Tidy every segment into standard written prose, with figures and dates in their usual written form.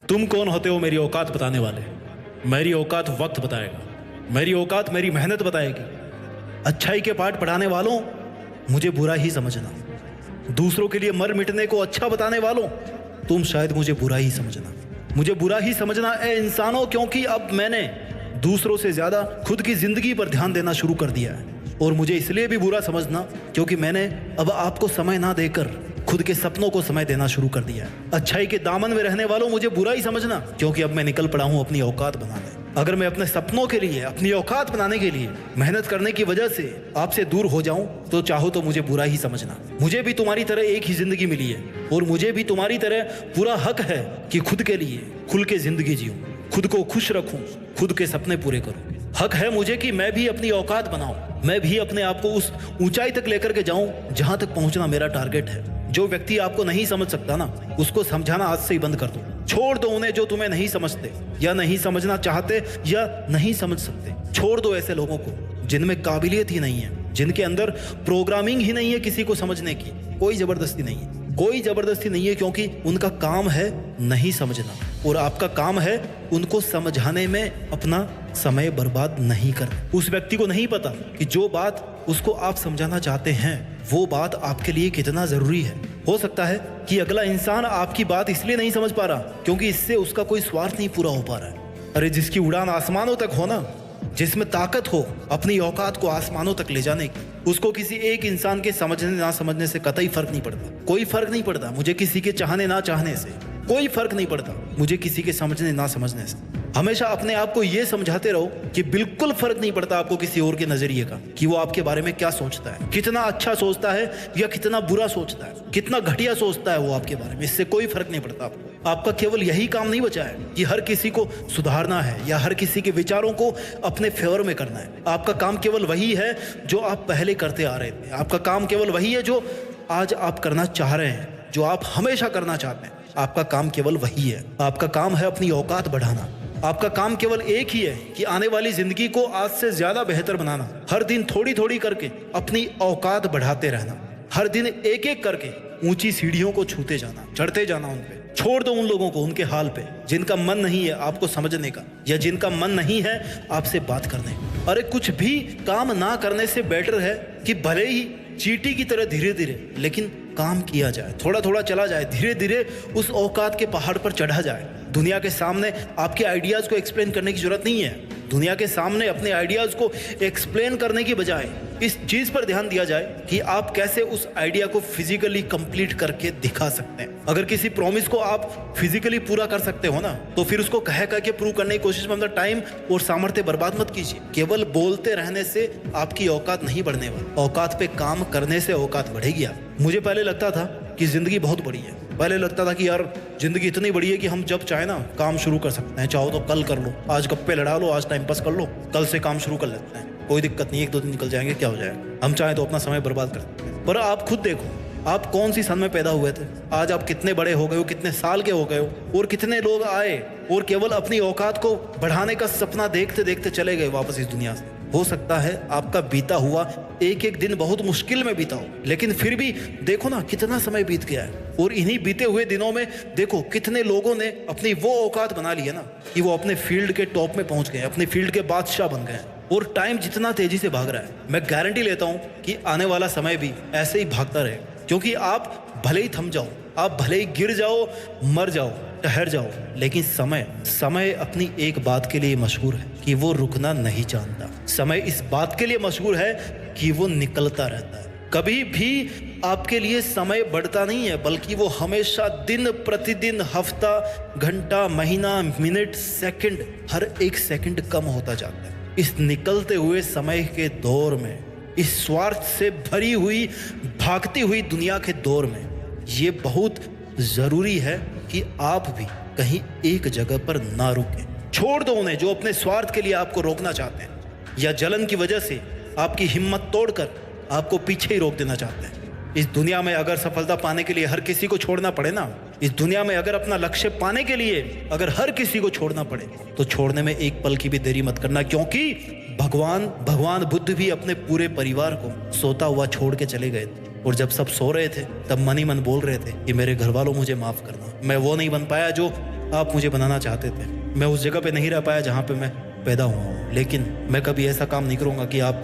तुम कौन होते हो मेरी औकात बताने वाले? मेरी औकात वक्त बताएगा, मेरी औकात मेरी मेहनत बताएगी। अच्छाई के पाठ पढ़ाने वालों, मुझे बुरा ही समझना। दूसरों के लिए मर मिटने को अच्छा बताने वालों, तुम शायद मुझे बुरा ही समझना। मुझे बुरा ही समझना ए इंसानों, क्योंकि अब मैंने दूसरों से ज्यादा खुद की जिंदगी पर ध्यान देना शुरू कर दिया है। और मुझे इसलिए भी बुरा समझना क्योंकि मैंने अब आपको समय ना देकर खुद के सपनों को समय देना शुरू कर दिया है। अच्छाई के दामन में रहने वालों, मुझे बुरा ही समझना क्योंकि अब मैं निकल पड़ा हूं अपनी औकात बनाने। अगर मैं अपने सपनों के लिए, अपनी औकात बनाने के लिए मेहनत करने की वजह से आपसे दूर हो जाऊं तो चाहो तो मुझे बुरा ही समझना। मुझे भी तुम्हारी तरह एक ही जिंदगी मिली है और मुझे भी तुम्हारी तरह पूरा हक है कि खुद के लिए खुल के जिंदगी जीऊं, खुद को खुश रखूं, खुद के सपने पूरे करूं। हक है मुझे कि मैं भी अपनी औकात बनाऊं, मैं भी अपने आप को उस ऊंचाई तक लेकर के जाऊं जहां तक पहुंचना मेरा टारगेट है। जो व्यक्ति आपको नहीं समझ सकता ना, उसको समझाना आज से ही बंद कर दो। छोड़ दो उन्हें जो तुम्हें नहीं समझते या नहीं समझना चाहते या नहीं समझ सकते। छोड़ दो ऐसे लोगों को जिनमें काबिलियत ही नहीं है, जिनके अंदर प्रोग्रामिंग ही नहीं है किसी को समझने की। कोई जबरदस्ती नहीं है, कोई जबरदस्ती नहीं है, क्योंकि उनका काम है नहीं समझना और आपका काम है उनको समझाने में अपना समय बर्बाद नहीं करना। उस व्यक्ति को नहीं पता कि जो बात उसको आप समझाना चाहते हैं वो बात आपके लिए कितना जरूरी है। हो सकता है कि अगला इंसान आपकी बात इसलिए नहीं समझ पा रहा क्योंकि इससे उसका कोई स्वार्थ नहीं पूरा हो पा रहा है। अरे जिसकी उड़ान आसमानों तक हो ना, जिसमें ताकत हो अपनी औकात को आसमानों तक ले जाने की, उसको किसी एक इंसान के समझने ना समझने से कतई फर्क नहीं पड़ता। कोई फर्क नहीं पड़ता मुझे किसी के चाहने ना चाहने से, कोई फर्क नहीं पड़ता मुझे किसी के समझने ना समझने से। हमेशा अपने आप को यह समझाते रहो कि बिल्कुल फर्क नहीं पड़ता आपको किसी और के नजरिए का, कि वो आपके बारे में क्या सोचता है, कितना अच्छा सोचता है या कितना बुरा सोचता है, कितना घटिया सोचता है वो आपके बारे में। इससे कोई फर्क नहीं पड़ता आपको। आपका केवल यही काम नहीं बचा है कि हर किसी को सुधारना है या हर किसी के विचारों को अपने फेवर में करना है। आपका काम केवल वही है जो आप पहले करते आ रहे थे। आपका काम केवल वही है जो आज आप करना चाह रहे हैं, जो आप हमेशा करना चाहते हैं। आपका काम केवल वही है। आपका काम है अपनी औकात बढ़ाना। आपका काम केवल एक ही है कि आने वाली जिंदगी को आज से ज्यादा बेहतर बनाना। हर दिन थोड़ी थोड़ी करके अपनी औकात बढ़ाते रहना। हर दिन एक एक करके ऊंची सीढ़ियों को छूते जाना, चढ़ते जाना उन पे। छोड़ दो उन लोगों को उनके हाल पे जिनका मन नहीं है आपको समझने का या जिनका मन नहीं है आपसे बात करने का। अरे कुछ भी काम ना करने से बेटर है कि भले ही चींटी की तरह धीरे धीरे लेकिन काम किया जाए, थोड़ा थोड़ा चला जाए, धीरे धीरे उस औकात के पहाड़ पर चढ़ा जाए। दुनिया के सामने आपके आइडियाज को एक्सप्लेन करने की जरूरत नहीं है। दुनिया के सामने अपने आइडियाज को एक्सप्लेन करने की बजाय इस चीज पर ध्यान दिया जाए कि आप कैसे उस आइडिया को फिजिकली कंप्लीट करके दिखा सकते हैं। अगर किसी प्रॉमिस को आप फिजिकली पूरा कर सकते हो ना, तो फिर उसको कह के प्रूव करने की कोशिश में अपना टाइम और सामर्थ्य बर्बाद मत कीजिए। केवल बोलते रहने से आपकी औकात नहीं बढ़ने वाली। औकात पे काम करने से औकात बढ़ेगी। मुझे पहले लगता था कि जिंदगी बहुत बड़ी है। पहले लगता था कि यार जिंदगी इतनी बड़ी है कि हम जब चाहे ना काम शुरू कर सकते हैं। चाहो तो कल कर लो, आज गप्पे लड़ा लो, आज टाइम पास कर लो, कल से काम शुरू कर लेते हैं, कोई दिक्कत नहीं, एक दो दिन निकल जाएंगे, क्या हो जाएगा। हम चाहे तो अपना समय बर्बाद कर सकते हैं। पर आप खुद देखो, आप कौन सी सन में पैदा हुए थे, आज आप कितने बड़े हो गए हो, कितने साल के हो गए हो, और कितने लोग आए और केवल अपनी औकात को बढ़ाने का सपना देखते देखते चले गए वापस इस दुनिया से। हो सकता है आपका बीता हुआ एक एक दिन बहुत मुश्किल में बीता हो, लेकिन फिर भी देखो ना कितना समय बीत गया है। और इन्हीं बीते हुए दिनों में देखो कितने लोगों ने अपनी वो औकात बना ली है ना कि वो अपने फील्ड के टॉप में पहुंच गए, अपने फील्ड के बादशाह बन गए। और टाइम जितना तेजी से भाग रहा है, मैं गारंटी लेता हूं कि आने वाला समय भी ऐसे ही भागता रहेगा। क्योंकि आप भले ही थम जाओ, आप भले ही गिर जाओ, मर जाओ, ठहर जाओ, लेकिन समय अपनी एक बात के लिए मशहूर है कि वो रुकना नहीं जानता। समय इस बात के लिए मशहूर है कि वो निकलता रहता है। कभी भी आपके लिए समय बढ़ता नहीं है, बल्कि वो हमेशा दिन प्रतिदिन, हफ्ता, घंटा, महीना, मिनट, सेकंड, हर एक सेकंड कम होता जाता है। इस निकलते हुए समय के दौर में, इस स्वार्थ से भरी हुई भागती हुई दुनिया के दौर में, ये बहुत जरूरी है कि आप भी कहीं एक जगह पर ना रुकें। छोड़ दो उन्हें जो अपने स्वार्थ के लिए आपको रोकना चाहते हैं या जलन की वजह से आपकी हिम्मत तोड़कर आपको पीछे ही रोक देना चाहते हैं। इस दुनिया में अगर सफलता पाने के लिए हर किसी को छोड़ना पड़े ना, इस दुनिया में अगर अपना लक्ष्य पाने के लिए अगर हर किसी को छोड़ना पड़े, तो छोड़ने में एक पल की भी देरी मत करना। क्योंकि भगवान बुद्ध भी अपने पूरे परिवार को सोता हुआ छोड़ के चले गए थे। और जब सब सो रहे थे तब मन ही मन बोल रहे थे कि मेरे घर वालों मुझे माफ करना, मैं वो नहीं बन पाया जो आप मुझे बनाना चाहते थे। मैं उस जगह पे नहीं रह पाया जहाँ पे मैं पैदा हुआ हूँ, लेकिन मैं कभी ऐसा काम नहीं करूँगा कि आप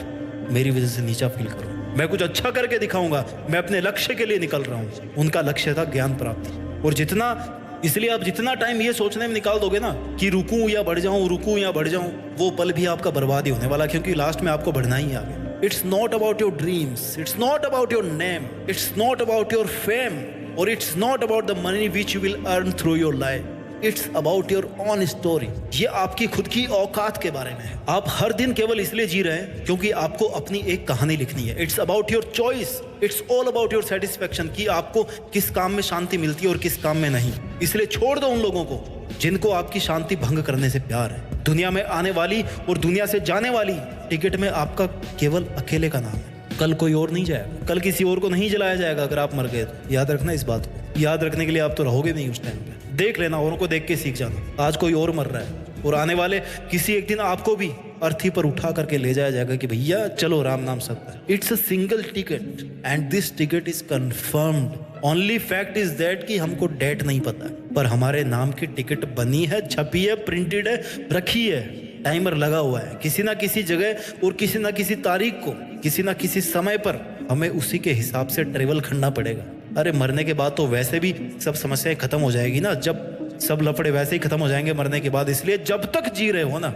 मेरी वजह से नीचा फील करो। मैं कुछ अच्छा करके दिखाऊंगा। मैं अपने लक्ष्य के लिए निकल रहा हूँ। उनका लक्ष्य था ज्ञान प्राप्ति। और इसलिए आप जितना टाइम ये सोचने में निकाल दोगे ना कि रुकूं या बढ़ जाऊं, रुकूं या बढ़ जाऊं, वो पल भी आपका बर्बाद ही होने वाला, क्योंकि लास्ट में आपको बढ़ना ही आगे। It's not about your dreams, it's not about your name, it's not about your fame, और it's not about the money which you will earn through your life. It's about your own story. ये आपकी खुद की औकात के बारे में है। आप हर दिन केवल इसलिए जी रहे हैं क्योंकि आपको अपनी एक कहानी लिखनी है। It's about your choice, it's all about your satisfaction, कि आपको किस काम में शांति मिलती है और किस काम में नहीं। इसलिए छोड़ दो उन लोगों को जिनको आपकी शांति भंग करने से प्यार है। दुनिया में आने वाली और दुनिया से जाने वाली टिकट में आपका केवल अकेले का नाम है। कल कोई और नहीं जाएगा, कल किसी और को नहीं जलाया जाएगा अगर आप मर गए तो। याद रखना इस बात को। याद रखने के लिए आप तो रहोगे नहीं उस टाइम पे। देख लेना, औरों को देख के सीख जाना। आज कोई और मर रहा है और आने वाले किसी एक दिन आपको भी अर्थी पर उठा करके ले जाया जाएगा कि भैया चलो राम नाम सत्य। It's a single ticket and this ticket is confirmed. Only fact is that कि हमको डेट नहीं पता, पर हमारे नाम की टिकट बनी है, छपी है, प्रिंटेड है, रखी है, टाइमर लगा हुआ है। किसी ना किसी जगह और किसी ना किसी तारीख को, किसी ना किसी समय पर हमें उसी के हिसाब से ट्रेवल करना पड़ेगा। अरे मरने के बाद तो वैसे भी सब समस्याएं खत्म हो जाएगी ना, जब सब लफड़े वैसे ही खत्म हो जाएंगे मरने के बाद। इसलिए जब तक जी रहे हो ना,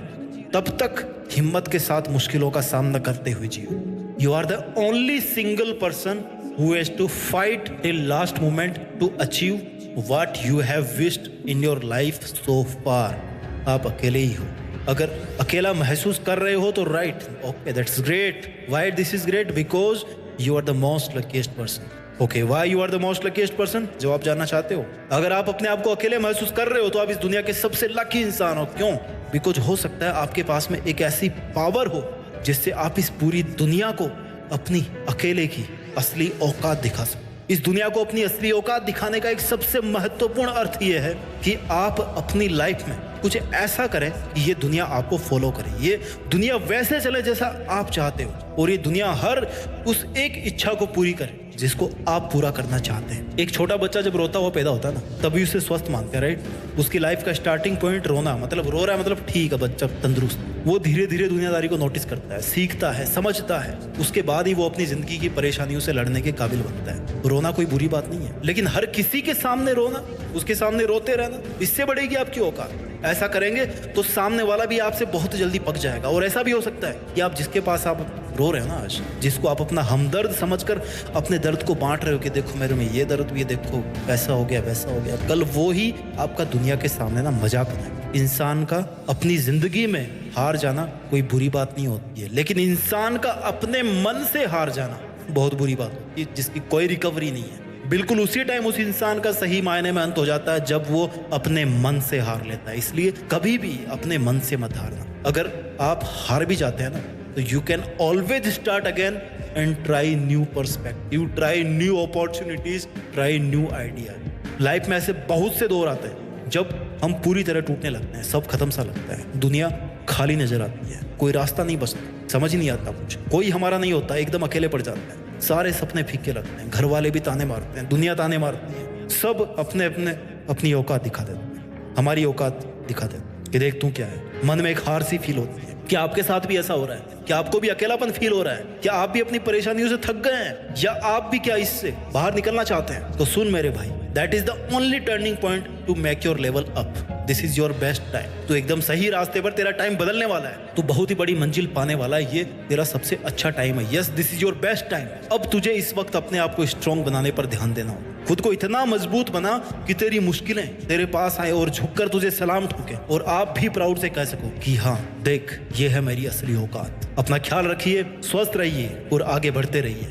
तब तक हिम्मत के साथ मुश्किलों का सामना करते हुए जियो। You are the only single person who has to fight till last moment to achieve what you have wished in your life so far. आप अकेले ही हो। अगर अकेला महसूस कर रहे हो तो right, okay, that's great. Why this is great? Because you are the most luckiest person. Okay, why you are the most luckiest person? जवाब जानना चाहते हो? अगर आप अपने आप को अकेले महसूस कर रहे हो तो आप इस दुनिया के सबसे लकी इंसान हो। क्यों? बिकॉज हो सकता है आपके पास में एक ऐसी पावर हो जिससे आप इस पूरी दुनिया को अपनी अकेले की असली औकात दिखा सको। इस दुनिया को अपनी असली औकात दिखाने का एक सबसे महत्वपूर्ण अर्थ यह है कि आप अपनी लाइफ में कुछ ऐसा करें कि ये दुनिया आपको फॉलो करे। ये दुनिया वैसे चले जैसा आप चाहते हो, और ये दुनिया हर उस एक इच्छा को पूरी करे जिसको आप पूरा करना चाहते हैं। एक छोटा बच्चा जब रोता हुआ पैदा होता है ना, तभी उसे स्वस्थ मानते हैं, राइट? उसकी लाइफ का स्टार्टिंग पॉइंट रोना, मतलब रो रहा है मतलब ठीक है बच्चा तंदुरुस्त। वो धीरे धीरे दुनियादारी को नोटिस करता है, सीखता है, समझता है। उसके बाद ही वो अपनी जिंदगी की परेशानियों से लड़ने के काबिल बनता है। रोना कोई बुरी बात नहीं है, लेकिन हर किसी के सामने रोना, उसके सामने रोते रहना, इससे बढ़ेगी आपकी औकात। ऐसा करेंगे तो सामने वाला भी आपसे बहुत जल्दी पक जाएगा। और ऐसा भी हो सकता है कि आप जिसके पास आप रो रहे हो ना आज, जिसको आप अपना हमदर्द समझकर अपने दर्द को बांट रहे हो कि देखो मेरे में ये दर्द भी है, देखो ऐसा हो गया वैसा हो गया, कल वो ही आपका दुनिया के सामने ना मजाक बनाएगा। इंसान का अपनी जिंदगी में हार जाना कोई बुरी बात नहीं होती है, लेकिन इंसान का अपने मन से हार जाना बहुत बुरी बात होती है, जिसकी कोई रिकवरी नहीं है। बिल्कुल उसी टाइम उस इंसान का सही मायने में अंत हो जाता है जब वो अपने मन से हार लेता है। इसलिए कभी भी अपने मन से मत हारना। अगर आप हार भी जाते हैं ना, तो you can always start again and try new perspective, try new opportunities, try new idea. Life में ऐसे बहुत से दौर आते हैं जब हम पूरी तरह टूटने लगते हैं, सब खत्म सा लगता है, दुनिया खाली नजर आती है, कोई रास्ता नहीं बचता, समझ नहीं आता कुछ, कोई हमारा नहीं होता, एकदम अकेले पड़ जाते हैं, सारे सपने फीके लगते हैं, घर वाले भी ताने मारते हैं, दुनिया ताने मारती है, सब अपने अपने अपनी औकात दिखा देते हैं, हमारी औकात दिखा देते हैं कि देख तू क्या है। मन में एक हार सी फील होती है। क्या आपके साथ भी ऐसा हो रहा है? क्या आपको भी अकेलापन फील हो रहा है? क्या आप भी अपनी परेशानियों से थक गए हैं, या आप भी क्या इससे बाहर निकलना चाहते हैं? तो सुन मेरे भाई, that is the only turning point two make your level up. This is your best time. तो एकदम सही रास्ते पर, तेरा टाइम बदलने वाला है, तो बहुत ही बड़ी मंजिल पाने वाला है। ये तेरा सबसे अच्छा टाइम है। Yes, this is your best time. अब तुझे इस वक्त अपने आप को स्ट्रॉन्ग बनाने पर ध्यान देना होगा। खुद को इतना मजबूत बना कि तेरी मुश्किलें तेरे पास आए और झुककर तुझे सलाम ठोके, और आप भी प्राउड से कह सको कि हाँ देख, ये है मेरी असली औकात। अपना ख्याल रखिए, स्वस्थ रहिए और आगे बढ़ते रहिए।